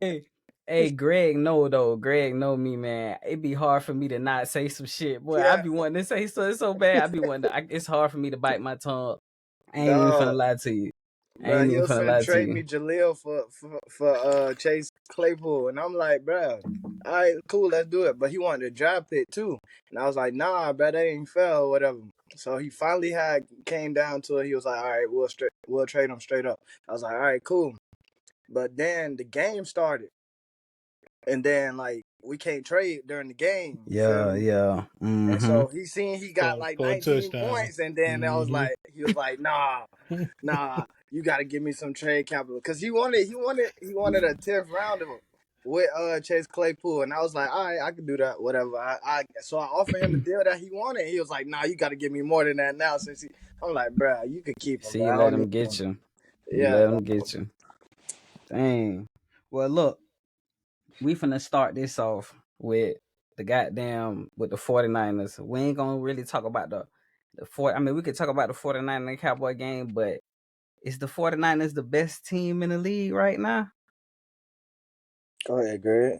Hey, hey, Greg know though. Greg know me, man. It be hard for me to not say some shit. Boy, I Yeah, be wanting to say so bad. I be wanting to, it's hard for me to bite my tongue. I ain't even finna dog. lie to you. I Bro, ain't he even was finna finna lie to trade you. me Jaleel for Chase Claypool, and I'm like, bro, all right, cool, let's do it. But he wanted a draft pick too, and I was like, nah, bro, that ain't fair or whatever. So he finally had came down to it. He was like, all right, we'll trade him straight up. I was like, all right, cool. But then the game started, and then like we can't trade during the game. You feel Yeah, me? yeah. And Mm-hmm. so he seen he got like Score a 19 touchdown. points, and then I was Mm-hmm. like, he was like, nah, you got to give me some trade capital because he wanted a 10th rounder with Chase Claypool, and I was like, all right, I can do that, whatever. So I offered him the deal that he wanted. He was like, nah, you got to give me more than that now. I'm like, bro, you could keep him, See, bro. you I let don't him need get him. you. You Yeah, let him dog. get you. Dang. Well, look, we finna start this off with with the 49ers. We ain't gonna really talk about I mean, we could talk about the 49ers and Cowboy game, but is the 49ers the best team in the league right now? Go ahead, Greg.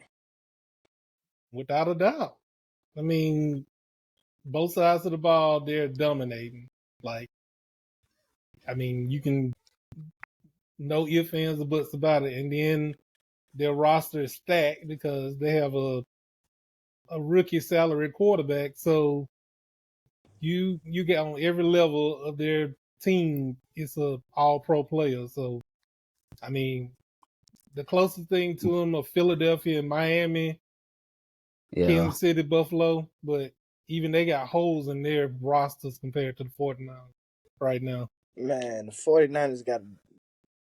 Without a doubt. I mean, both sides of the ball, they're dominating. Like, I mean, you can no ifs, ands, or buts about it. And then their roster is stacked because they have a rookie salary quarterback. So you get on every level of their team, it's a all pro player. So I mean, the closest thing to them are Philadelphia and Miami, Yeah. Kansas City, Buffalo, but even they got holes in their rosters compared to the 49ers right now. Man, the 49ers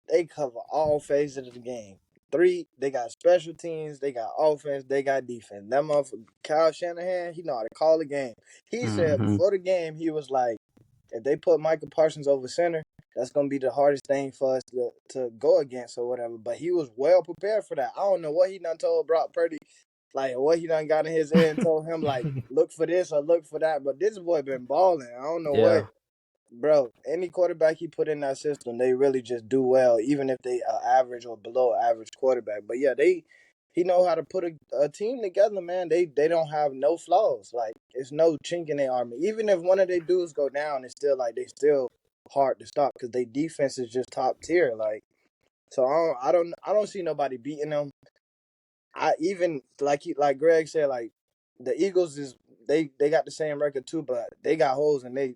they cover all phases of the game. They got special teams, they got offense, they got defense. That motherfucker, Kyle Shanahan, he know how to call the game. He said Mm-hmm. before the game, he was like, if they put Michael Parsons over center, that's gonna be the hardest thing for us to go against or whatever. But he was well prepared for that. I don't know what he done told Brock Purdy, like what he done got in his ear and told him like look for this or look for that. But this boy been balling. I don't know what. Yeah. Bro, any quarterback he put in that system, they really just do well, even if they are average or below average quarterback. But yeah, he know how to put a team together, man. They don't have no flaws. Like it's no chink in their armor. Even if one of their dudes go down, it's still like they still hard to stop because their defense is just top tier. Like so, I don't see nobody beating them. I even like Greg said, like the Eagles they got the same record too, but they got holes and they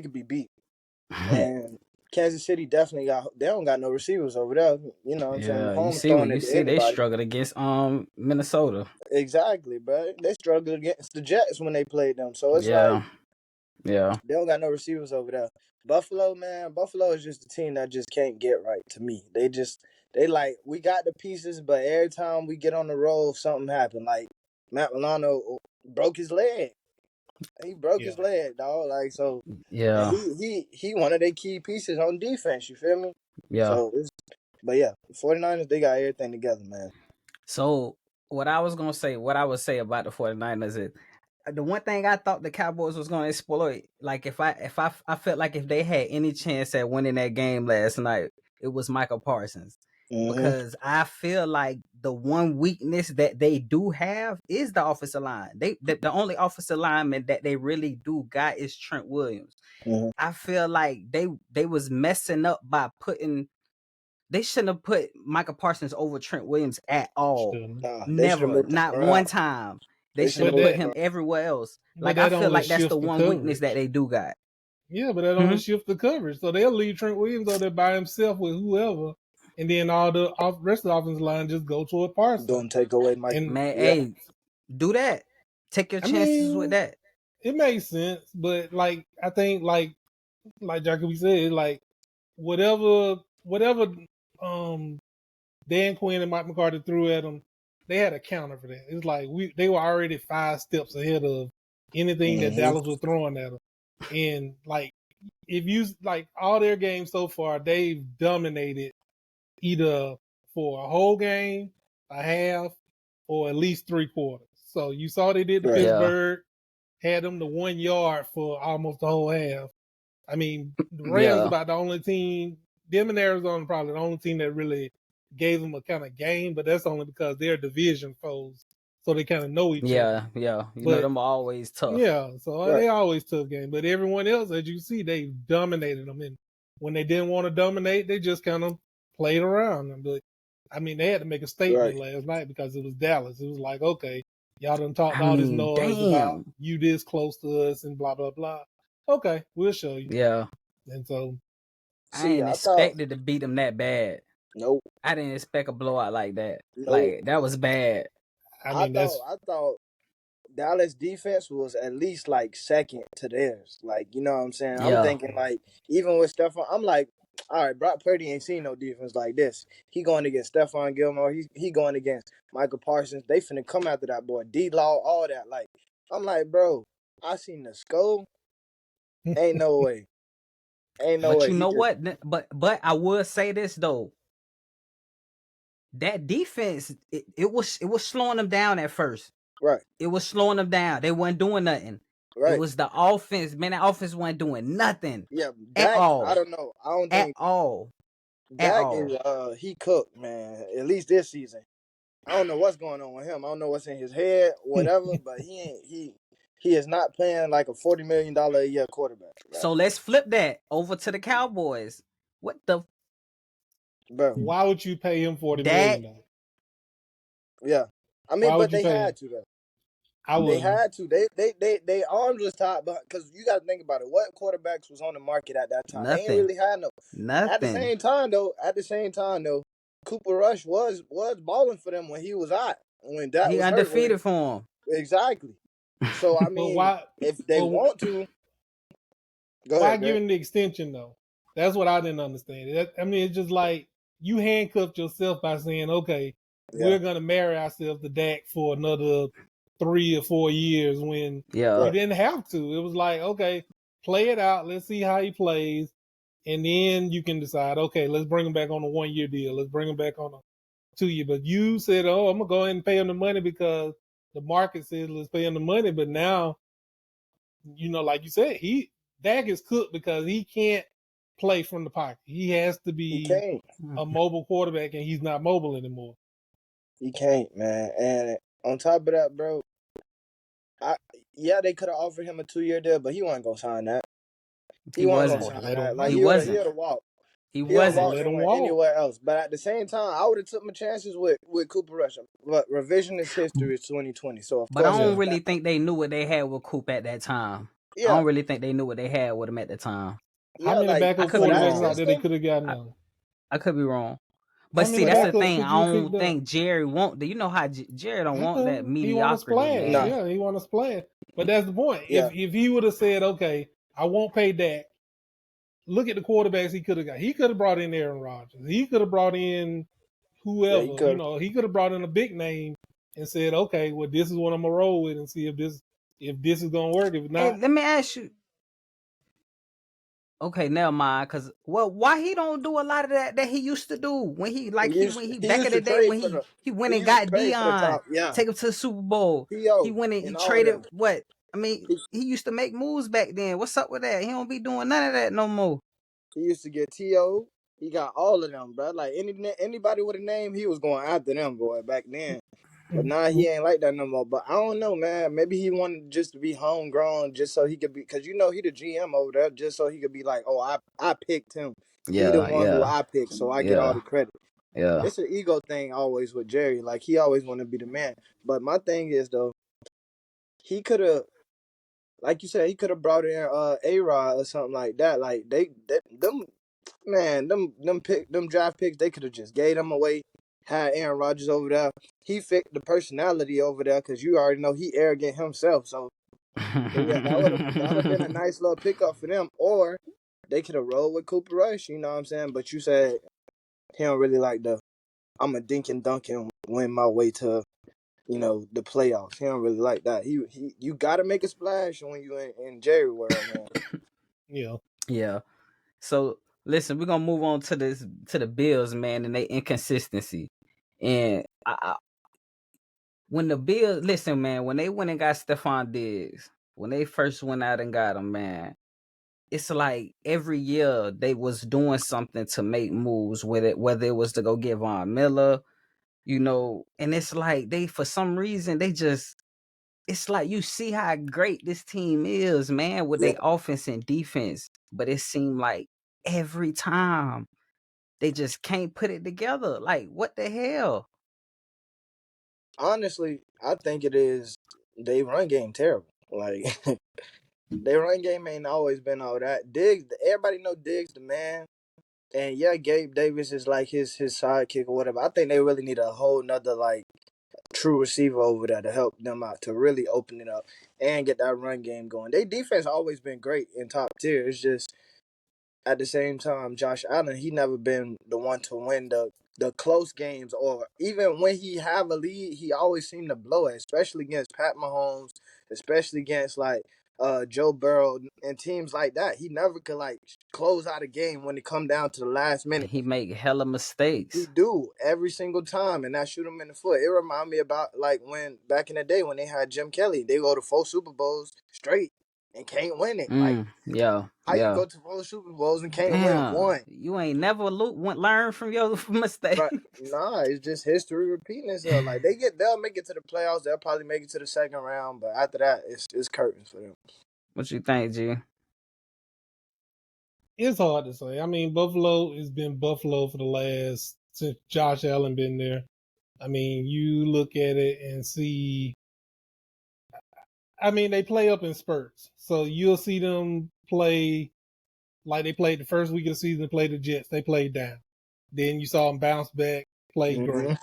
could be beat. And Kansas City definitely they don't got no receivers over there. You know what I'm saying? Yeah. You Mahomes see throwing when it you to see they anybody. struggled against Minnesota. Exactly, bro. They struggled against the Jets when they played them. So it's like Yeah. Yeah. they don't got no receivers over there. Buffalo, man, Buffalo is just a team that just can't get right to me. They like we got the pieces, but every time we get on the road, something happened. Like Matt Milano broke his leg. He broke Yeah. his leg, dog. Like so, and Yeah. he one of their key pieces on defense. You feel me? Yeah. So but yeah, 49ers, they got everything together, man. So what I would say about the 49ers is the one thing I thought the Cowboys was going to exploit, like I felt like if they had any chance at winning that game last night, it was Michael Parsons. Mm-hmm. Because I feel like the one weakness that they do have is the offensive line. The only offensive lineman that they really do got is Trent Williams. Mm-hmm. I feel like they was messing up by putting they shouldn't have put Michael Parsons over Trent Williams at all. Shouldn't. Nah, they should have Never, moved not him one around. time. They They should should have But have moved put him that him around. everywhere else. but Like I that feel only like that's the shifts the one weakness that coverage. they do got. Yeah, but that only Hmm? shifts the coverage. So they'll leave Trent Williams over there by himself with whoever, and then all the rest of the offensive line just go toward Parsons. Don't take away Mike. And Man, Yeah. hey, do that. Take your I chances with mean, that. it makes sense, but like I think like Jacoby said, like whatever um Dan Quinn and Mike McCarthy threw at them, they had a counter for that. It's like they were already 5 steps ahead of anything that Mm-hmm. Dallas was throwing at them. And like if you like all their games so far, they've dominated either for a whole game, a half, or at least 3 quarters. So you saw they did to Right. Yeah. Pittsburgh, had them to 1 yard for almost the whole half. I mean, the Rams Yeah. about the only team. Them and Arizona probably the only team that really gave them a kind of game, but that's only because they're division foes, so they kind of know each other. Yeah. You know But them always tough. yeah, so Right. they always tough game. But everyone else, as you see, they dominated them. And when they didn't want to dominate, they just kind of played around. But I mean, they had to make a statement last night because it was Dallas. It was like, okay, y'all done talked I all this mean, noise about damn. you this close to us and blah blah blah. Okay, we'll show you. Yeah. And so I See, ain't I thought expected to beat them that bad. nope, I didn't expect a blowout like that. nope. Like that was bad. I mean that's I thought Dallas defense was at least like second to theirs. Like, you know what I'm saying? I'm Yeah. thinking like even with Stephon, I'm like, all right, Brock Purdy ain't seen no defense like this. He going against Stephon Gilmore. He going against Michael Parsons. They finna come after that boy. D-Law, all that. Like, I'm like, bro, I seen the skull. Ain't no way. Ain't no But way. you He know just what? But I would say this though. That defense, it was slowing them down at first. right, It was slowing them down. They weren't doing nothing. It right. was the offense. Man, that offense wasn't doing nothing Yeah, at Dak, I all. don't know. I don't At think all. At Dak all. is he cooked, man. At least this season. I don't know what's going on with him. I don't know what's in his head, whatever. But he is not playing like a $40 million a year quarterback, So let's flip that over to the Cowboys. What the bro. why would you pay him $40 Dak? million? Yeah, I Why mean, would but you they pay him? had to though. I They wouldn't. had to. They arms was tied, but because you got to think about it. What quarterbacks was on the market at that time? They ain't Nothing. really had no. At the Nothing. same time though, Cooper Rush was balling for them when he was out. When that He was hurt, undefeated for exactly. So I But mean, why if they but want to, go why ahead, give Greg. him the extension though? That's what I didn't understand. I mean, it's just like you handcuffed yourself by saying, okay, Yeah, we're gonna marry ourselves to Dak for another 3 or 4 years when Yeah. you right. didn't have to. It was like, okay, play it out. Let's see how he plays, and then you can decide. Okay, let's bring him back on a 1 year deal. Let's bring him back on a 2 year. But you said, oh, I'm gonna go ahead and pay him the money because the market says let's pay him the money. But now, like you said, Dak is cooked because he can't play from the pocket. He has to He be can't. a mobile quarterback, and he's not mobile anymore. He can't, man. And on top of that, bro, they could have offered him a 2 year deal, but he wasn't gonna sign that. He He wasn't I'm gonna wasn't. gonna sign let that. him Like He walk. he would wasn't. have walked. He He would have I'm gonna wasn't. walked let and him went walk. anywhere else. But at the same time, I would have took my chances with Cooper Rush. But revisionist history is 2020, so of But I course don't Yeah. really think they knew what they had with Coop at that time. I yeah, don't really think they knew what they had with him at the time. How yeah. many Like I backup could for be that quarterbacks wrong. out there they system, could have gotten I, on? I could be wrong. How But see, many that's the backups thing. could I you have picked don't up? think Jerry want. You know how Jerry don't want that He want to mediocrity, splash. nah, man. Yeah, he want to splash. But that's the point. yeah, If he would have said, okay, I won't pay Dak, look at the quarterbacks he could have got. He could have brought in Aaron Rodgers. He could have brought in yeah. You whoever. could. He could have brought in a big name and said, okay, well, this is what I'm gonna roll with and see if this is gonna work. If Hey, not, let me ask you. Okay, never mind. Cause why he don't do a lot of that he used to do when he He back in used the to day trade when for the he went he and used to got trade for the Dion, top. Yeah, take him to the Super Bowl. He P.O. went and he and all of traded them. what? I mean, He, he used to make moves back then. What's up with that? He don't be doing none of that no more. he used to get T.O. He got all of them, bro. Like anybody with a name, he was going after them, boy, back then. But now he ain't like that no more. But I don't know, man. Maybe he wanted just to be homegrown, just so he could be, because he the GM over there, just so he could be like, oh, I picked him. He the Yeah, one who yeah, I picked, so I get all yeah, the credit. yeah. It's an ego thing always with Jerry. Like he always want to be the man. But my thing is though, he could have, like you said, he could have brought in A-Rod or something like that. Like them man, them draft picks, they could have just gave them away. Had Aaron Rodgers over there. He fit the personality over there because you already know he arrogant himself. So yeah, that would have been a nice little pickup for them. Or they could have rolled with Cooper Rush. You know what I'm saying? But you said he don't really like I'm a dink and dunk and win my way to the playoffs. He don't really like that. You got to make a splash when you in Jerry world, man. yeah. Yeah. So listen, we're gonna move on to the Bills, man, and their inconsistency. And when the Bills, listen, man, when they went and got Stephon Diggs, when they first went out and got him, man, it's like every year they was doing something to make moves with it, whether it was to go get Von Miller, and it's like they, for some reason, they just, it's like you see how great this team is, man, with Yeah, their offense and defense, but it seemed like every time they just can't put it together. Like, what the hell? honestly, I think it is they run game terrible. Like their run game ain't always been all that. Diggs, everybody know Diggs the man. And yeah, Gabe Davis is like his sidekick or whatever. I think they really need a whole nother like true receiver over there to help them out to really open it up and get that run game going. Their defense always been great in top tier. It's just at the same time, Josh Allen, he never been the one to win the close games, or even when he have a lead, he always seemed to blow it, especially against Pat Mahomes, especially against like Joe Burrow and teams like that. He never could like close out a game when it come down to the last minute. He make hella He mistakes. do every single time, and that shoot him in the foot. It remind me about like when back in the day when they had Jim Kelly, they go to 4 Super Bowls straight and can't win it. Like Yeah, how you yeah. go to 4 Super Bowls and can't win Damn, one? you ain't never learn from your mistake. But nah, it's just history repeating itself. Like they'll make it to the playoffs. They'll probably make it to the second round, but after that, it's curtains for them. What you think, G? It's hard to say. I mean, Buffalo has been Buffalo for the last, since Josh Allen been there. I mean, you look at it and see, I mean, they play up in spurts. So you'll see them play like they played the first week of the season, they played the Jets, they played down. Then you saw them bounce back, play great.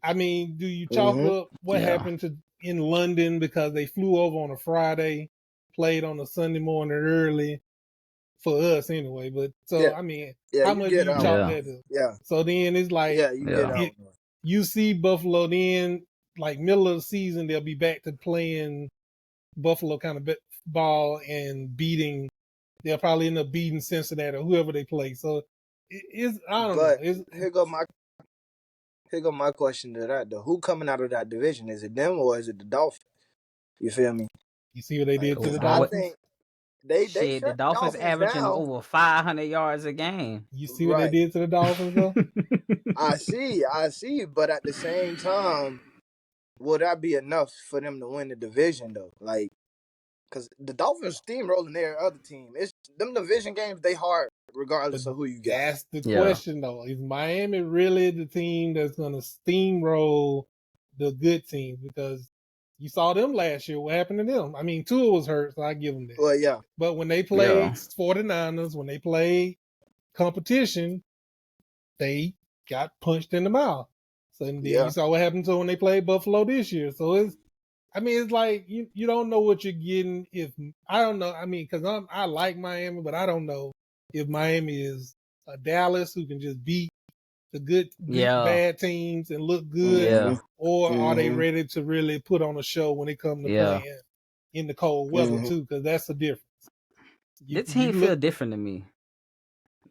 I mean, do you chalk up what Yeah. happened in London because they flew over on a Friday, played on a Sunday morning early, for us anyway. But so Yeah, I mean, yeah, how you much do get you out. chalk Yeah. that up? Yeah, So then it's like yeah, you get Yeah. out. you see Buffalo, then like middle of the season they'll be back to playing Buffalo kind of ball and beating. They'll probably end up beating Cincinnati or whoever they play. So it's I don't know. But here go my question to that though. Who coming out of that division? Is it them or is it the Dolphins? You feel me? You see what they did to the Because I What Dolphins. think they shit? The shut the Dolphins Dolphins averaging down. over 500 yards a game. You see what they Right. did to the Dolphins though. I see. But at the same time, will that be enough for them to win the division though? Like, because the Dolphins steamrolling their other team. It's them division games. They hard But regardless of who you got. that's the Yeah. question though. Is Miami really the team that's gonna steamroll the good teams? Because you saw them last year. What happened to them? I mean, Tua was hurt, so I give them that. Well, yeah, But when they Yeah. played 49ers, when they played competition, they got punched in the mouth. So then yeah. you saw what happened to when they played Buffalo this year. So it's like you don't know what you're getting. If I don't know, I mean, because I like Miami, but I don't know if Miami is a Dallas who can just beat the beat Yeah. bad teams and look good, Yeah. or are they Mhm. ready to really put on a show when it comes to Yeah. playing in the cold weather Mhm. too? Because that's the difference. This team feel different to me.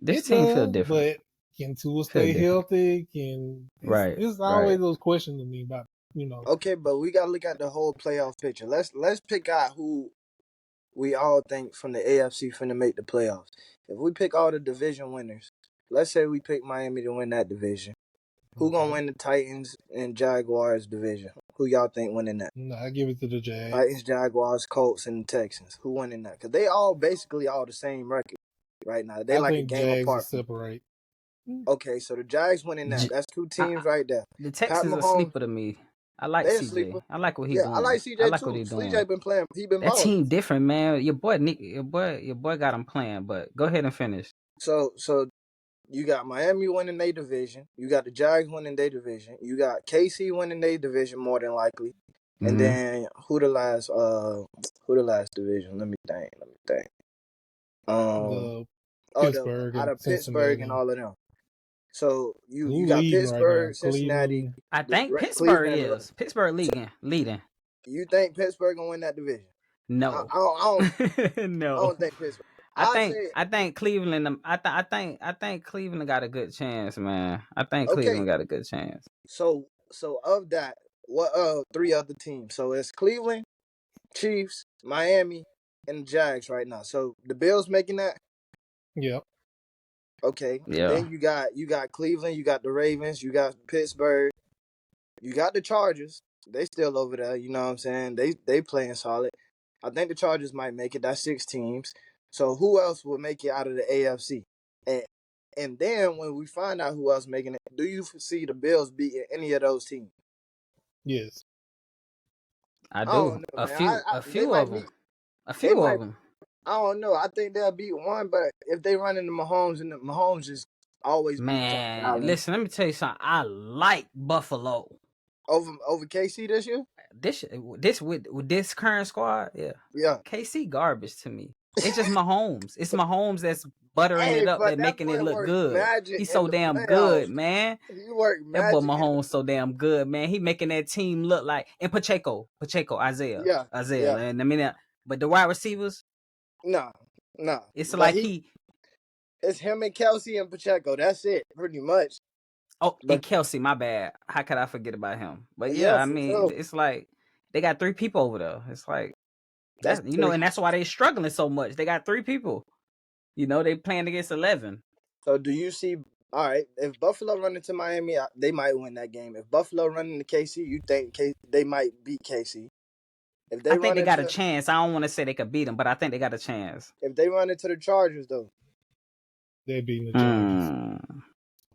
This It team feel does, different. but can Tua stay different. healthy? Right. It's always Right. those questions to me about Okay, but we gotta look at the whole playoff picture. Let's pick out who we all think from the AFC finna make the playoffs. If we pick all the division winners, let's say we pick Miami to win that division. Who gonna win the Titans and Jaguars division? Who y'all think winning that? No, I give it to the Jags. Titans, Jaguars, Colts, and the Texans. Who winning that? Because they all basically all the same record right now. They I like a think game Jags will apart. separate. Okay, so the Jags winning that. That's two teams right there. The Pat Texans a Mahomes, sleeper to me. I like they a CJ. sleeper. I like what he Yeah, I doing. like I CJ like what too. he doing. CJ been playing. He been That balling. team different, man. Your boy got him playing. But go ahead and finish. So you got Miami winning their division. You got the Jags winning their division. You got KC winning their division more than likely. And then who the last division? Let me think. The Pittsburgh out and of Pittsburgh Cincinnati. and all of them. So Who you got leading right Pittsburgh, now? Cincinnati, Cleveland. I think Pittsburgh Cleveland. is. Pittsburgh leading. You think Pittsburgh gonna win that division? No. I No. don't think Pittsburgh. I think Cleveland. I think Cleveland got a good chance, man. I think Okay. Cleveland got a good chance. So of that, what three other teams? So it's Cleveland, Chiefs, Miami, and the Jags right now. So the Bills making that. Yep. Okay. Yeah. Then you got Cleveland, you got the Ravens, you got Pittsburgh, you got the Chargers. They still over there, you know what I'm saying? They playing solid. I think the Chargers might make it. That's 6 teams. So who else will make it out of the AFC? And then when we find out who else making it, do you see the Bills beating any of those teams? Yes. I I do. don't know, A man. few. A They few might of meet. them. A They few of might. them. I don't know. I think they'll beat one, but if they run into Mahomes, and Mahomes just always beat Josh Man, Allen listen. Let me tell you something. I like Buffalo. over KC this year. This with this current squad, yeah. Yeah. KC garbage to me. It's just Mahomes. It's Mahomes that's buttering Hey, it up, but that that making it boy look worked good. magic He's in so the damn playoffs. good, man. He worked That boy magic in the. Mahomes so damn good, man. He making that team look like, and Pacheco, Isaiah, Yeah. Yeah. and I mean, but the wide receivers, Nah. it's But like it's him and Kelsey and Pacheco. That's it, pretty much. and But Kelsey, my bad. How could I forget about him? But yeah, yeah, I for mean, sure. it's like they got 3 people over there. It's like That's that, 3. and that's why they struggling so much. They got 3 people. They playing against 11. So do you see? All right, if Buffalo run into Miami, they might win that game. If Buffalo run into KC, you think they might beat KC? If I they think run they got a into chance. I don't want to say they could beat them, but I think they got a chance. the Chargers, though, They're beating the Chargers.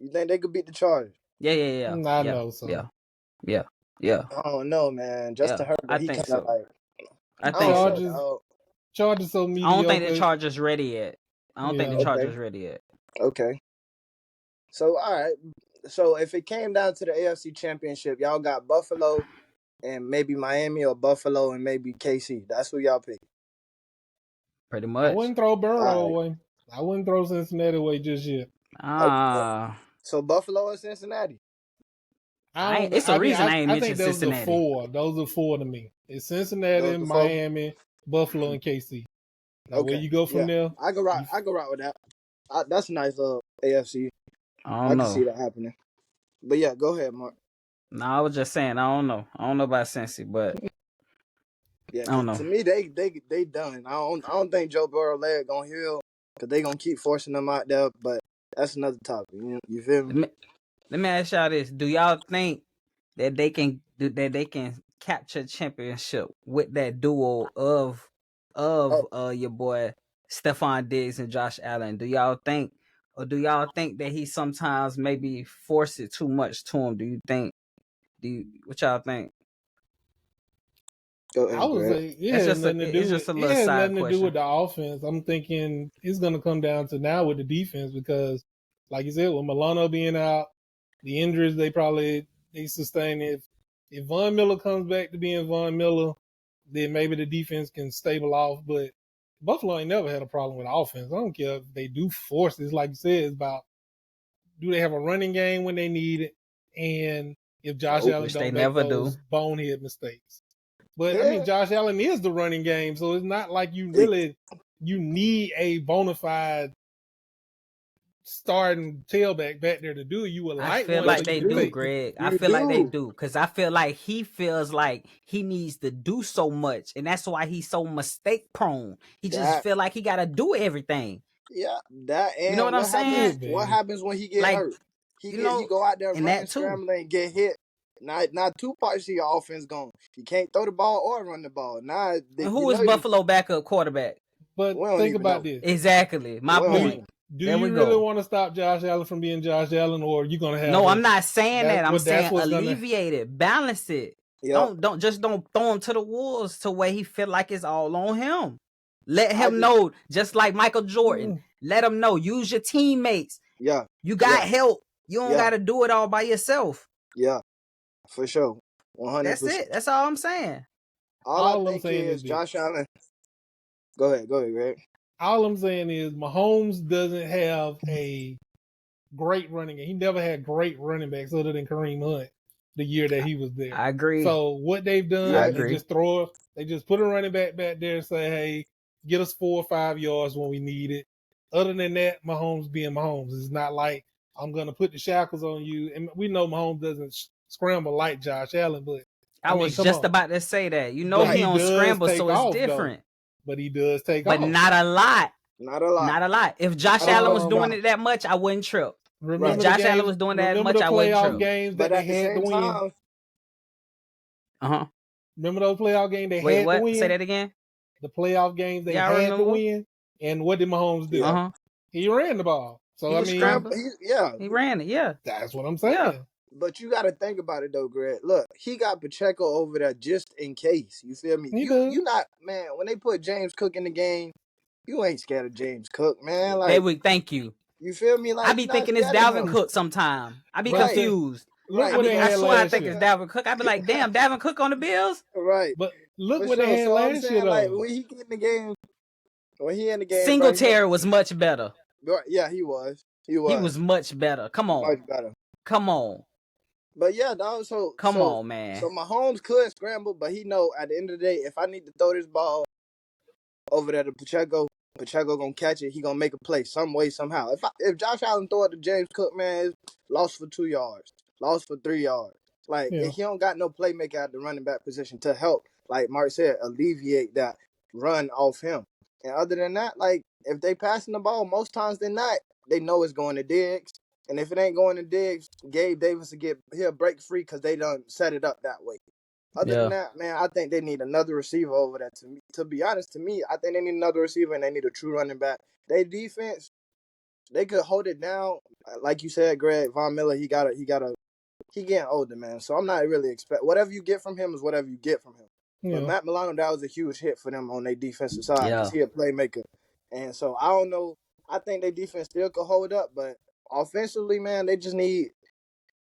you think they could beat the Chargers? Yeah. I know so. Yeah. I don't know, man. Justin I Herbert, he think kind of so. like I I think don't know, so. Chargers, dog. Chargers so I don't think the mediocre. Chargers ready yet. I don't think the Yeah. Chargers ready yet. Okay. So all right. So if it came down to the AFC Championship, y'all got Buffalo and maybe Miami, or Buffalo and maybe KC. That's who y'all pick. Pretty I much. wouldn't throw Burrow All right. away. I wouldn't throw Cincinnati away just yet. Ah, So Buffalo and Cincinnati. it's a reason I ain't I think mentioned those are Cincinnati. 4. Those are 4 to me. It's Cincinnati, Those the 4. Miami, Buffalo, and KC. Now where Okay. you go from there? I go right with that. That's a nice AFC. I I don't can see know. that happening. But yeah, go ahead, Mark. No, I was just saying. I don't know. I don't know about Cincy, but Yeah, I don't because know. to me they done. I don't think Joe Burrow leg gonna heal because they gonna keep forcing them out there. But that's another topic. You feel me? Let me ask y'all this: do y'all think that they can capture championship with that duo of Oh, your boy Stephon Diggs and Josh Allen? Do y'all think that he sometimes maybe force it too much to him? What y'all think? go I ahead, would Greg. say It's just a it little has side nothing to do question. with the offense. I'm thinking it's going to come down to now with the defense because, like you said, with Milano being out, the injuries they sustain. If Von Miller comes back to being Von Miller, then maybe the defense can stable off. But Buffalo ain't never had a problem with offense. I don't care if they do force it. Like you said, it's about do they have a running game when they need it, and if Josh Nope. Allen Which they don't make never those do. bonehead mistakes. But I mean, Yeah. Josh Allen is the running game, so it's not like you need a bona fide starting tailback back there to do it. You would I like feel one so like you they can do, take. Greg. I You feel like they do. do because I feel like he feels like he needs to do so much, and that's why he's so mistake prone. He just That feel like he got to do everything. that You know and what I'm what happens? saying? Could What be. happens when he get Like, hurt? He go out there and running, that too. scrambling, and get hit. Not 2 parts of your offense gone. You can't throw the ball or run the ball. Now And you who is know you. Buffalo backup quarterback? But We don't think even about know. this: Exactly. My We don't do point. even. do There we you really go. want to stop Josh Allen from being Josh Allen, or are you gonna have No, I'm a not saying that. I'm that's saying what's gonna alleviate it, balance it. Yep. Don't throw him to the wolves to where he feel like it's all on him. Let I him just know, just like Michael Jordan. Let him know. Use your teammates. yeah You yeah got help. You don't yeah got to do it all by yourself. yeah for sure. That's 100%. it. That's all I'm saying. All I all I'm think saying is is this. Josh Allen. Go ahead, Greg. All I'm saying is Mahomes doesn't have a great running game. He never had great running backs other than Kareem Hunt the year that he was there. I agree. So what they've I done, agree. they just put a running back there and say, hey, get us 4 or 5 yards when we need it. Other than that, Mahomes being Mahomes. It's not like I'm going to put the shackles on you. And we know Mahomes doesn't scramble like Josh Allen, but I I mean, was come just on. about to say that. But he he on does scramble, take so it's off, though. different. but he does take but off. not a lot. Not a lot. Not a lot. If Josh Allen was doing it that much, I wouldn't trip. Remember if the Josh games, Allen was doing that remember much, the I wouldn't playoff trip. games But that at they the had to same win. time, Remember those playoff games they Wait, had what? to win? Say that again. The playoff games they Yeah, I had remember. to win. And what did Mahomes do? Yeah. He ran the ball. So He I was mean, scrambling. He ran it. Yeah, that's what I'm saying. Yeah. But you got to think about it though, Greg. Look, he got Pacheco over there just in case. You feel me? You not, man. When they put James Cook in the game, you ain't scared of James Cook, man. Like they would. Thank you. You feel me? Like I be thinking it's Dalvin Cook sometime. I be confused. Look what they I had swear I last think year. it's Dalvin Cook. I be like, damn, Dalvin Cook on the Bills. Right. But look For what they had so last year though. Like when he get in the game, when he in the game, Singletary was much better. Yeah, he was. He was much better. Come on. Much better. Come on. But yeah, dog. Come on, man. So Mahomes could scramble, but he know at the end of the day, if I need to throw this ball over there to Pacheco gonna catch it. He gonna make a play some way, somehow. If Josh Allen throw it to James Cook, man, it's lost for 2 yards, lost for 3 yards. Like if he don't got no playmaker at the running back position to help, like Mark said, alleviate that run off him. And other than that, like if they passing the ball, most times they're not. They know it's going to Diggs. And if it ain't going to Diggs, Gabe Davis he'll break free because they done set it up that way. Other than that, man, I think they need another receiver over there. To be honest, to me, I think they need another receiver and they need a true running back. Their defense, they could hold it down. Like you said, Greg, Von Miller, he getting older, man. So I'm not really whatever you get from him is whatever you get from him. Yeah. But Matt Milano, that was a huge hit for them on their defensive side because he a playmaker. And so I don't know. I think their defense still could hold up, but offensively, man, they just need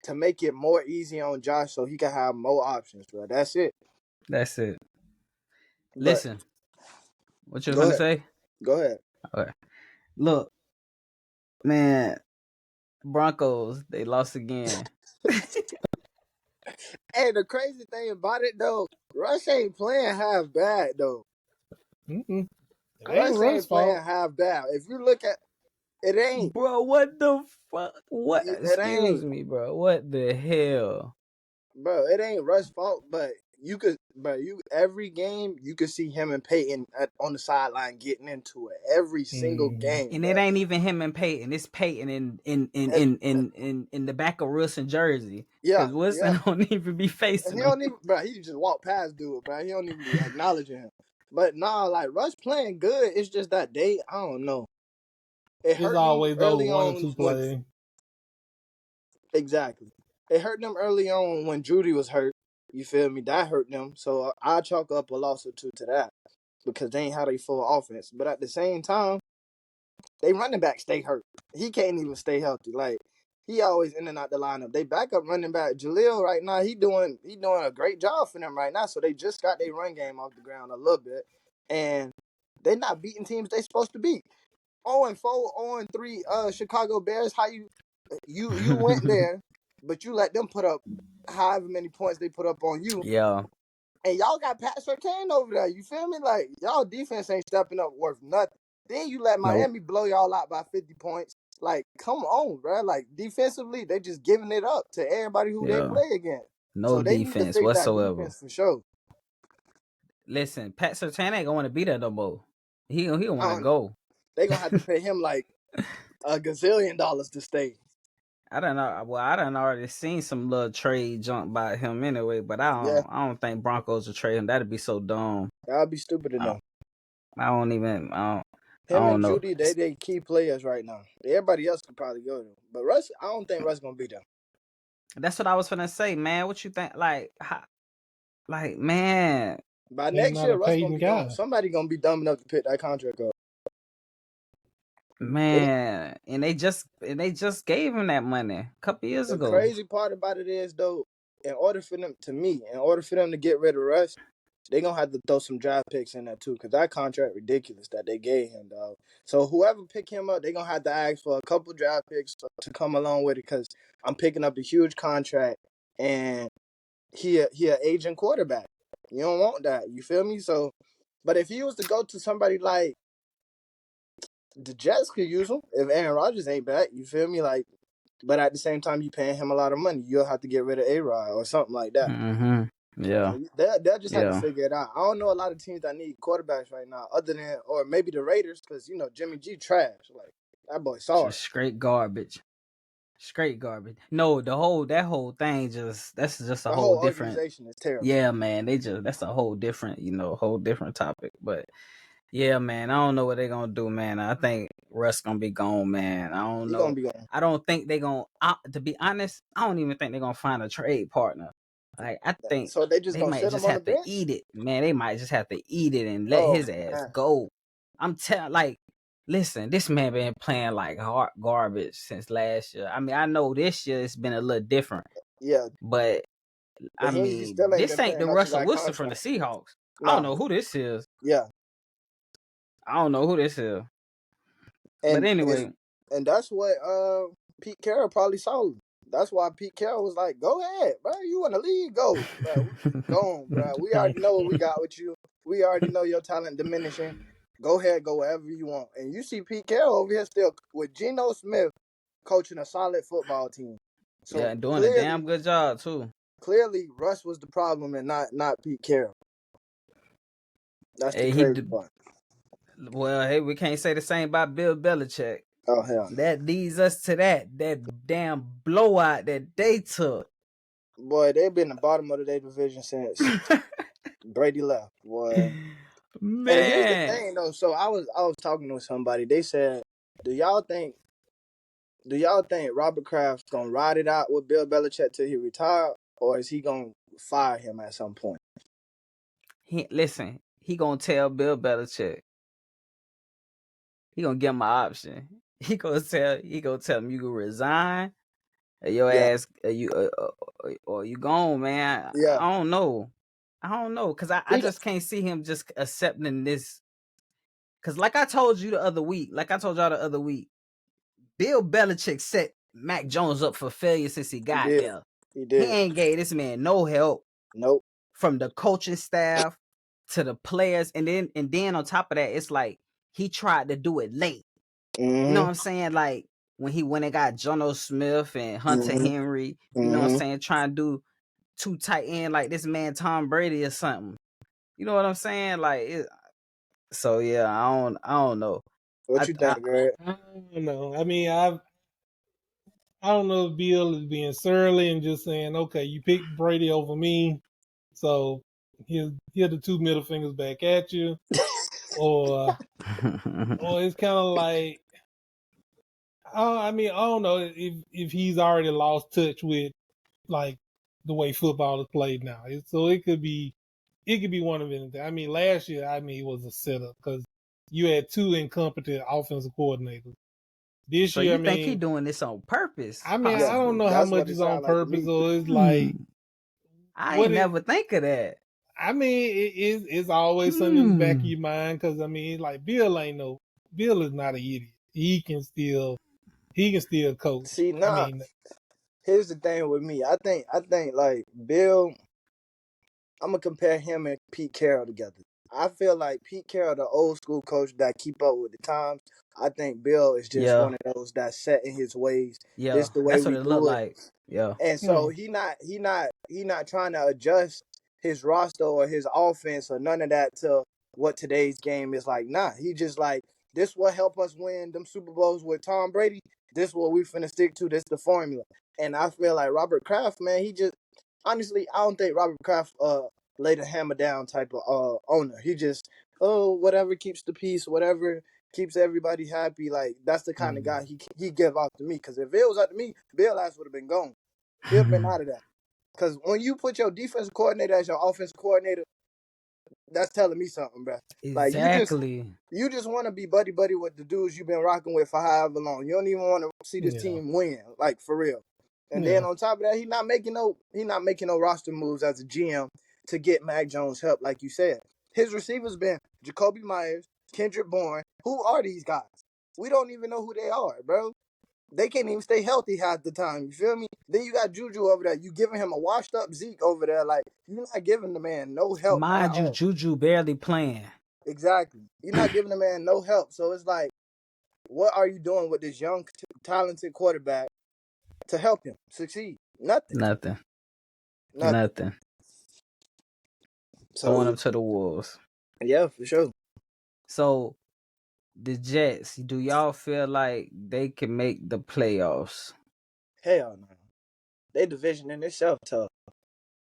to make it more easy on Josh so he can have more options, bro. That's it. Listen, what you gonna say? Go ahead. Okay. Look, man, Broncos, they lost again. Hey, the crazy thing about it though, Russ ain't playing half bad though. Russ ain't playing half bad. If you look at it, ain't. Bro, what the fuck? What? Excuse me, bro. What the hell? Bro, it ain't Russ' fault, but every game you could see him and Peyton on the sideline getting into it every single game. And it ain't even him and Peyton. It's Peyton in the back of Wilson jersey. Yeah, because Wilson don't even be facing him. He don't even, bro. He just walk past dude, bro. He don't even be acknowledging him. But nah, like Russ playing good. It's just that I don't know. It's always those 1 or 2 plays. Exactly. It hurt them early on when Judy was hurt. You feel me? That hurt them. So I chalk up a loss or 2 to that because they ain't had a full offense. But at the same time, they running back stay hurt. He can't even stay healthy. Like he always in and out the lineup. They backup running back Jaleel right now. He doing a great job for them right now. So they just got their run game off the ground a little bit, and they not beating teams they supposed to beat. 0-4, 0-3. Chicago Bears. How you went there, but you let them put up however many points they put up on you. Yeah. And y'all got Pat Surtain over there. You feel me? Like y'all defense ain't stepping up worth nothing. Then you let Miami blow y'all out by 50 points. Like, come on, bro. Like, defensively, they just giving it up to everybody who they play against. No defense whatsoever. Defense for sure. Listen, Pat Surtain ain't gonna be there no more. He don't want to go. They gonna have to pay him like $1 gazillion to stay. I don't know. Well, I done already seen some little trade junk by him anyway, but I don't think Broncos will trade him. That'd be so dumb. That'd be stupid enough. I don't and know. Judy, they key players right now. Everybody else could probably go to, but Russ, I don't think Russ gonna be there. That's what I was finna say, man. What you think? Like, man. By next year, Russ gonna be gone. Somebody gonna be dumb enough to pick that contract up. Man, and they just gave him that money a couple years ago. The crazy part about it is though, in order for them to get rid of Russ, they're going to have to throw some draft picks in there, too, because that contract ridiculous that they gave him, dog. So whoever pick him up, they're going to have to ask for a couple draft picks to come along with it because I'm picking up a huge contract, and he an aging quarterback. You don't want that. You feel me? So, but if he was to go to somebody like the Jets could use him if Aaron Rodgers ain't back. You feel me? Like, but at the same time, you paying him a lot of money. You'll have to get rid of A-Rod or something like that. Mm-hmm. Yeah. So they'll just have to Yeah. figure it out. I don't know a lot of teams that need quarterbacks right now, other than or maybe the Raiders, because Jimmy G trash. Like that boy sorry. Just straight garbage. Straight garbage. No, that whole thing that's just a The whole whole different. organization is terrible. Yeah, man. That's a whole different, whole different topic. But yeah, man, I don't know what they're gonna do, man. I think Russ gonna be gone, man. I don't He know. gonna be gone. I don't think they're gonna. To be honest, I don't even think they're gonna find a trade partner. Like I think So they just they gonna might sit him just on the have to bench? eat it, man. They might just have to eat it and let Oh his ass man, go. I'm telling, listen, this man been playing like hard garbage since last year. I mean, I know this year it's been a little different, yeah. but But I he mean, still ain't this been ain't playing the up to Russell that Wilson from the contract. Seahawks. I don't No, know who this is. yeah, I don't know who this is. But and anyway, that's what Pete Carroll probably saw. That's why Pete Carroll was like, "Go ahead, bro. You want to leave? Go, bro. Go on, bro. We already know what we got with you. We already know your talent diminishing. Go ahead, go wherever you want." And you see Pete Carroll over here still with Geno Smith coaching a solid football team. yeah, So and doing a damn good job too. clearly, Russ was the problem and not Pete Carroll. That's the Hey, crazy part. well, hey, we can't say the same about Bill Belichick. Oh hell, That leads us to that damn blowout that they took. boy, they've been the bottom of their division since Brady left. Boy. And here's the Man, thing though. So I was talking to somebody. They said, "Do y'all think Robert Kraft's gonna ride it out with Bill Belichick till he retire, or is he gonna fire him at some point?" listen, he gonna tell Bill Belichick. He gonna give him an option. He gonna tell him you can resign or your Yeah, ass or you gone, man. yeah. I don't know. Cause I He just can't see him just accepting this. Cause like I told y'all the other week, Bill Belichick set Mac Jones up for failure since he he got did. there. He He did. ain't gave this man no help Nope. from the coaching staff to the players, and then on top of that, it's like he tried to do it late. You know what Mm-hmm. I'm saying? Like when he went and got Jono Smith and Hunter Mm-hmm. Henry, you know what I'm Mm-hmm. saying? Trying to do too tight end like this man Tom Brady or something. You know what I'm saying? So yeah, I don't know. What you think, Greg? I don't know. I mean, I don't know if Bill is being surly and just saying, okay, you picked Brady over me, so here the two middle fingers back at you, or it's kind of like, I mean, I don't know if he's already lost touch with like the way football is played now. So it could be one of anything. I mean, last year, it was a setup because you had two incompetent offensive coordinators. This So year, you think he doing this on purpose? Yeah, I don't Possibly. know how that's much what it is on sounds like to purpose me. or it's like I what ain't it. never think of that. I mean, it's always something in the back of your mind because I mean, like Bill is not an idiot. He can still coach. See, I nah. mean, Here's the thing with me. I think like Bill. I'm gonna compare him and Pete Carroll together. I feel like Pete Carroll, the old school coach that keep up with the times. I think Bill is just Yeah, one of those that's set in his ways. yeah. This the way That's what we it looked do it. like. Yeah. And so he not trying to adjust his roster or his offense or none of that to what today's game is like. Nah, he just like this will help us win them Super Bowls with Tom Brady. This what we finna stick to. This the formula. And I feel like Robert Kraft, man, he just honestly, I don't think Robert Kraft lay the hammer down type of owner. He just whatever keeps the peace, whatever keeps everybody happy. Like that's the kind of guy he give out to me. Because if it was up to me, Bill ass would have been gone. He'd have been out of that. Because when you put your defensive coordinator as your offensive coordinator, that's telling me something, bro. Like Exactly. you just want to be buddy buddy with the dudes you've been rocking with for however long. You don't even want to see this yeah, team win, like for real. And then yeah, on top of that, he not making no roster moves as a GM to get Mac Jones help, like you said. His receivers been Jacoby Myers, Kendrick Bourne. Who are these guys? We don't even know who they are, bro. They can't even stay healthy half the time. You feel me? Then you got Juju over there. You giving him a washed up Zeke over there. Like you're not giving the man no help at Mind you, all. Juju barely playing. Exactly. You're not giving the man no help. So it's like, what are you doing with this young, talented quarterback to help him succeed? Nothing. Nothing. Nothing. Nothing. throwing So them to the wolves. yeah, for sure. So the Jets, do y'all feel like they can make the playoffs? Hell no. They division in itself tough.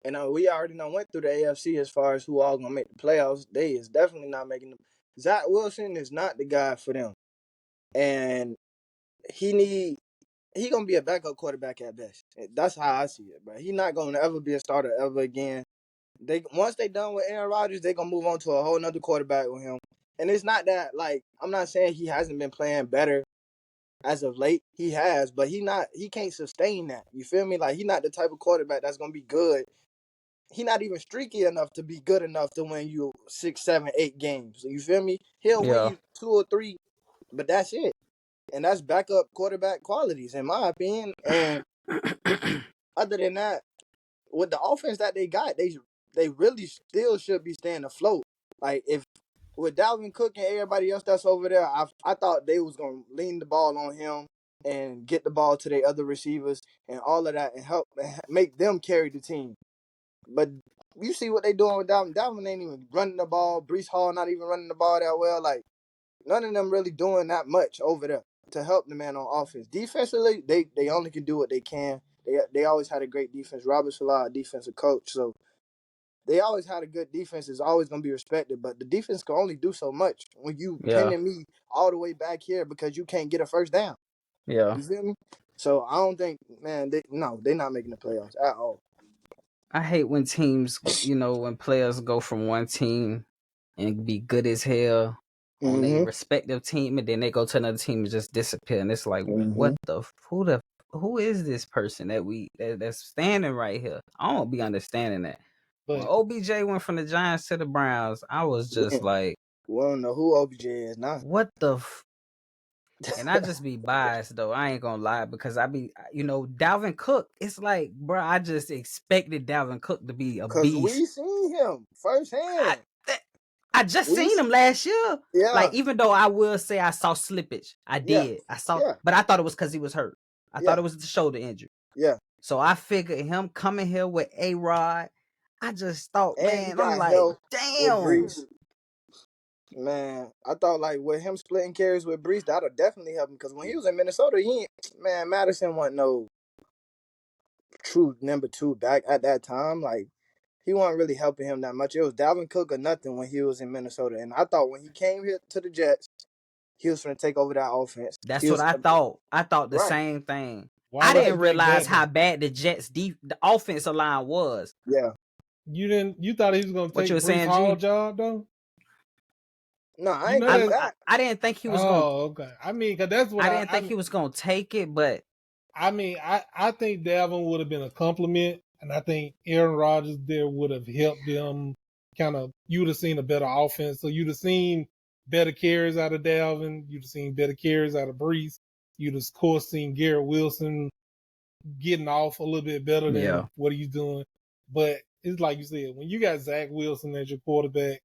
And we already went through the AFC as far as who all gonna make the playoffs. They is definitely not making them. Zach Wilson is not the guy for them, and he gonna be a backup quarterback at best. That's how I see it, bro. He not gonna ever be a starter ever again. Once they done with Aaron Rodgers, they gonna move on to a whole nother quarterback with him. And it's not that like I'm not saying he hasn't been playing better as of late. He has, but he can't sustain that. You feel me? Like he not the type of quarterback that's gonna be good. He not even streaky enough to be good enough to win you 6, 7, 8 games. So you feel me? He'll win Yeah. you 2 or 3, but that's it. And that's backup quarterback qualities, in my opinion. And other than that, with the offense that they got, they really still should be staying afloat. Like if with Dalvin Cook and everybody else that's over there, I thought they was gonna lean the ball on him and get the ball to their other receivers and all of that and help make them carry the team. But you see what they doing with Dalvin. Dalvin ain't even running the ball. Brees Hall not even running the ball that well. Like none of them really doing that much over there to help the man on offense. Defensively, they only can do what they can. They always had a great defense. Robert Salah, defensive coach, so they always had a good defense. It's always gonna be respected. But the defense can only do so much when you Yeah. pinning me all the way back here because you can't get a first down. Yeah. You feel me? So I don't think, man. They're not making the playoffs at all. I hate when teams, when players go from one team and be good as hell on a Mm-hmm. respective team, and then they go to another team and just disappear. And it's like, Mm-hmm. what who is this person that's standing right here? I don't be understanding that. When But OBJ went from the Giants to the Browns, I was just like, We don't know who OBJ is now. what the and I just be biased though. I ain't gonna lie because I be, Dalvin Cook. It's like, bro, I just expected Dalvin Cook to be a Cause we beast. seen him I, firsthand. I just We seen him last year. yeah, Like, even though I will say I saw slippage, I yeah, did. I saw, yeah, but I thought it was because he was hurt. I thought yeah, it was the shoulder injury. yeah. So I figured him coming here with A-Rod. I just thought, And he man, I'm got like, help with damn. Brees. Man, I thought like with him splitting carries with Brees, that'll definitely help him. Cause when he was in Minnesota, Madison wasn't no true number 2 back at that time. Like he wasn't really helping him that much. It was Dalvin Cook or nothing when he was in Minnesota. And I thought when he came here to the Jets, he was going to take over that offense. That's He what was I thought. I thought the right, same thing. why I would right. you didn't think realize that how though? bad the Jets the offensive line was. Yeah. You thought he was gonna What you take were Brees saying, Hall G? job though? No, I You ain't know think that. that. I didn't think he was gonna. Oh, okay. I mean, cause that's what I didn't think he was gonna take it, but I mean, I think Dalvin would have been a compliment, and I think Aaron Rodgers there would have helped them. Kind of, you'd have seen a better offense, so you'd have seen better carries out of Dalvin. You'd have seen better carries out of Brees. You'd have, of course, seen Garrett Wilson getting off a little bit better yeah, than what he's doing. But it's like you said, when you got Zach Wilson as your quarterback,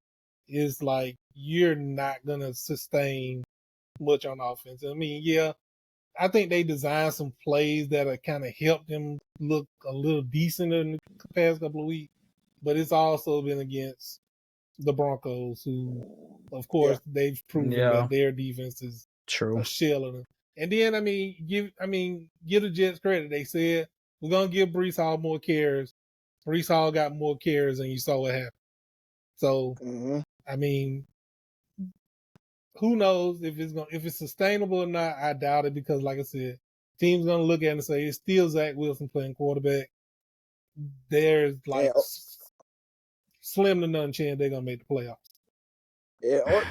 it's like you're not gonna sustain much on offense. I mean, yeah, I think they designed some plays that have kind of helped them look a little decent in the past couple of weeks, but it's also been against the Broncos, who, of Yeah. course, they've proven yeah, that their defense is true. a shell of them. And then, give the Jets credit. They said we're gonna give Brees Hall more carries. Brees Hall got more carries, and you saw what happened. So, Mm-hmm. I mean, who knows if it's sustainable or not? I doubt it because, like I said, team's gonna look at it and say it's still Zach Wilson playing quarterback. There's And like slim to none chance they're gonna make the playoffs.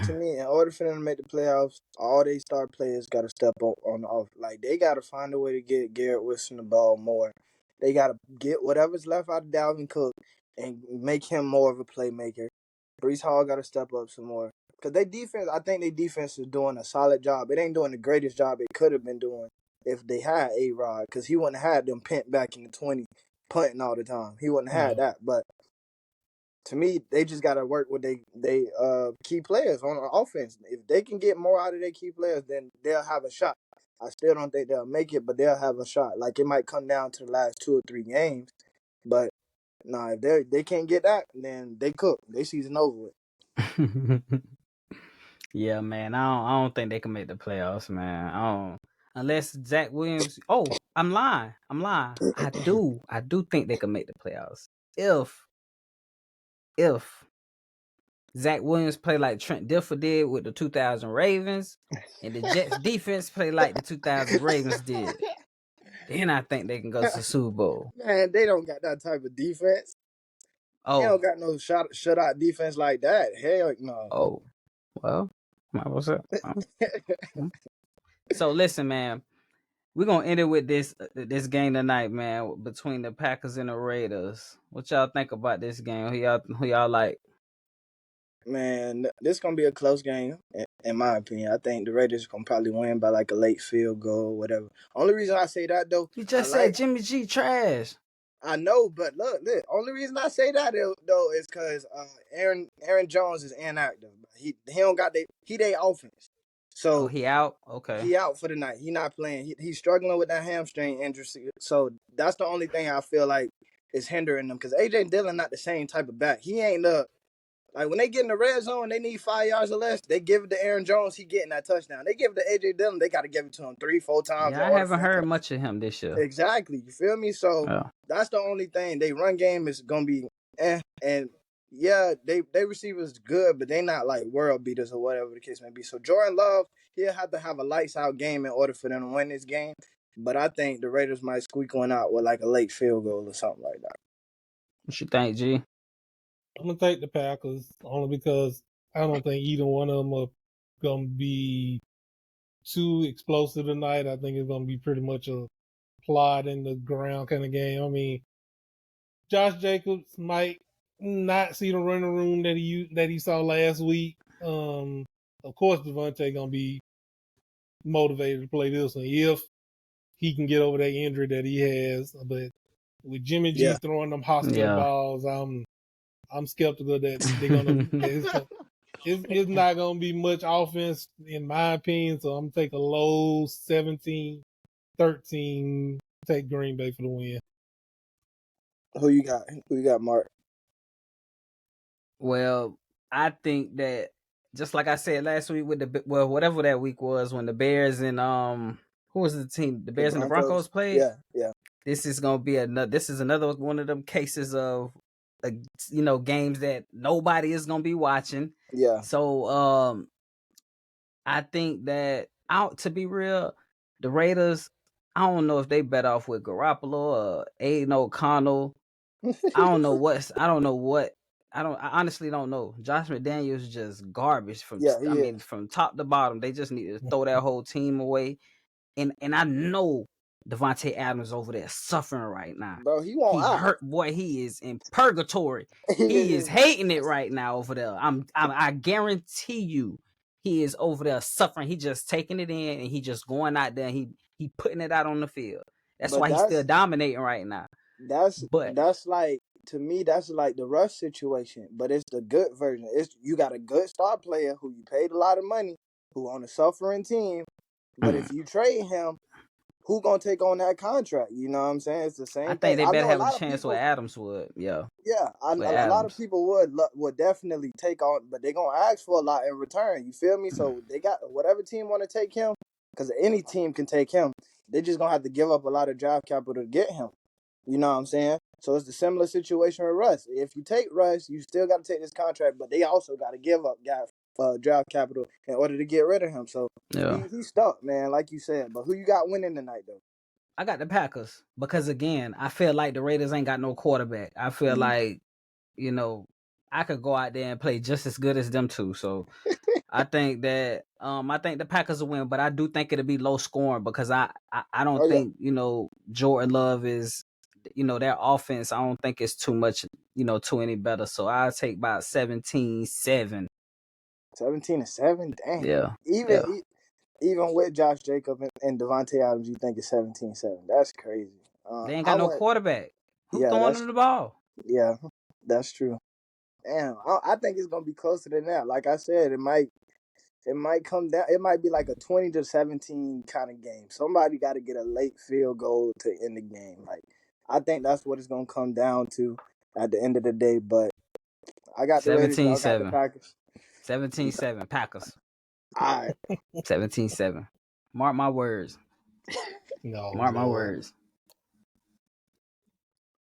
to me, in order for them to make the playoffs, all they star players got to step up on the off. Like they got to find a way to get Garrett Wilson the ball more. They got to get whatever's left out of Dalvin Cook and make him more of a playmaker. Brees Hall got to step up some more because I think their defense is doing a solid job. It ain't doing the greatest job it could have been doing if they had A-Rod because he wouldn't have had them pent back in the 20, punting all the time. He wouldn't have had Yeah. that, but. To me, they just got to work with they key players on the offense. If they can get more out of their key players, then they'll have a shot. I still don't think they'll make it, but they'll have a shot. Like it might come down to the last 2 or 3 games, but Nah, if they can't get that, then they cook. They season over with. Yeah, man. I don't think they can make the playoffs, man. I don't unless Zach Williams. Oh, I'm lying. I do think they can make the playoffs if Zach Williams play like Trent Dilfer did with the 2000 Ravens, and the Jets defense play like the 2000 Ravens did. Then I think they can go to the Super Bowl. Man, they don't got that type of defense. They Oh, don't got no shutout defense like that. Hell no. oh, well, what's up? So listen, man, we're gonna end it with this game tonight, man, between the Packers and the Raiders. What y'all think about this game? Who y'all like? Man, this gonna be a close game, in my opinion. I think the Raiders gonna probably win by like a late field goal, or whatever. Only reason I say that though, You just said Jimmy G trash. I know, but look. Only reason I say that though is because Aaron Jones is inactive. He don't got they offense. So he out. Okay, he out for the night. He not playing. He's struggling with that hamstring injury. So that's the only thing I feel like is hindering them. Because AJ Dillon not the same type of back. He ain't like when they get in the red zone, they need 5 yards or less. They give it to Aaron Jones, he getting that touchdown. They give it to AJ Dillon, they got to give it to him 3-4 times. Yeah, I haven't heard much of him this year. Exactly, you feel me? So that's the only thing. They run game is gonna be and yeah, they receivers good, but they not like world beaters or whatever the case may be. So Jordan Love, he'll have to have a lights out game in order for them to win this game. But I think the Raiders might squeak one out with like a late field goal or something like that. What you think, G? I'm gonna take the Packers only because I don't think either one of them are gonna be too explosive tonight. I think it's gonna be pretty much a plod in the ground kind of game. I mean, Josh Jacobs might not see the running room that he saw last week. Of course, Devontae gonna be motivated to play this one if he can get over that injury that he has. But with Jimmy G throwing them hospital balls, I'm skeptical that they're gonna. It's not gonna be much offense in my opinion. So I'm gonna take a low 17-13. Take Green Bay for the win. Who you got? Who you got, Mark? Well, I think that just like I said last week with whatever that week was when the Bears and who was the team? The Bears and the Broncos played. Yeah. This is gonna be another one of them cases of games that nobody is gonna be watching. Yeah. So I think that to be real, the Raiders, I don't know if they better off with Garoppolo or Aiden O'Connell. I honestly don't know. Josh McDaniels is just garbage from top to bottom. They just need to throw that whole team away. And I know Devontae Adams over there suffering right now. Bro, he hurt, boy. He is in purgatory. He is hating it right now over there. I guarantee you, he is over there suffering. He just taking it in and he just going out there. And he putting it out on the field. That's why he's still dominating right now. That's like, to me, that's like the Russ situation, but it's the good version. You got a good star player who you paid a lot of money, who on a suffering team, but if you trade him, who gonna take on that contract? You know what I'm saying? It's the same. I think they better have a chance with Adams would. Yeah. A lot of people would definitely take on, but they're gonna ask for a lot in return. You feel me? So they got whatever team want to take him, because any team can take him. They're just gonna have to give up a lot of draft capital to get him. You know what I'm saying? So it's the similar situation with Russ. If you take Russ, you still got to take this contract, but they also got to give up draft capital in order to get rid of him. So he's stuck, man, like you said. But who you got winning tonight, though? I got the Packers because, again, I feel like the Raiders ain't got no quarterback. I feel like, I could go out there and play just as good as them too. So I think that I think the Packers will win, but I do think it'll be low scoring because I don't think Jordan Love is. Their offense, I don't think it's too much, too any better. So I'll take about 17-7. 17-7? Dang. Yeah. Even with Josh Jacobs and Devontae Adams, you think it's 17-7. That's crazy. They ain't got no quarterback. Who throwing them the ball? Yeah, that's true. Damn, I think it's going to be closer than that. Like I said, it might come down. It might be like a 20-17 kind of game. Somebody got to get a late field goal to end the game. Like, I think that's what it's going to come down to. at the end of the day. But I got the Raiders. Y'all got the 17-7. Packers. 17-7. Packers. All right. 17-7. Mark my words. No, Mark my Lord. words.